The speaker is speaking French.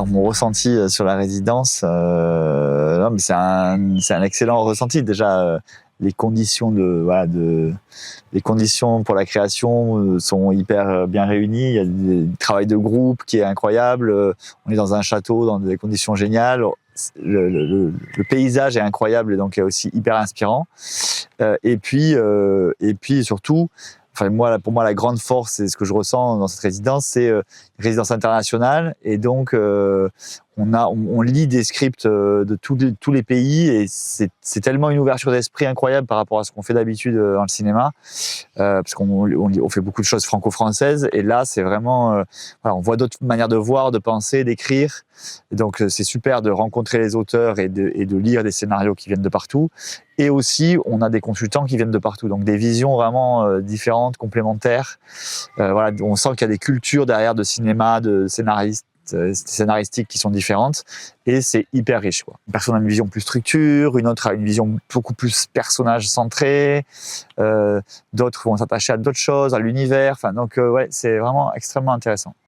dire mon ressenti sur la résidence. Non, mais c'est un excellent ressenti. Déjà, les conditions les conditions pour la création sont hyper bien réunies. Il y a du travail de groupe qui est incroyable. On est dans un château, dans des conditions géniales. Le paysage est incroyable et donc est aussi hyper inspirant. Et puis surtout, enfin pour moi la grande force et ce que je ressens dans cette résidence, c'est une résidence internationale et donc on lit des scripts de tous les pays et c'est tellement une ouverture d'esprit incroyable par rapport à ce qu'on fait d'habitude dans le cinéma, parce qu'on fait beaucoup de choses franco-françaises et là c'est vraiment voilà, on voit d'autres manières de voir, de penser, d'écrire. Et donc c'est super de rencontrer les auteurs et de lire des scénarios qui viennent de partout. Et aussi, on a des consultants qui viennent de partout, donc des visions vraiment différentes, complémentaires. Voilà, on sent qu'il y a des cultures derrière de cinéma, de scénaristiques qui sont différentes, et c'est hyper riche, quoi. Une personne a une vision plus structure, une autre a une vision beaucoup plus personnage centrée, d'autres vont s'attacher à d'autres choses, à l'univers. Enfin, donc ouais, c'est vraiment extrêmement intéressant.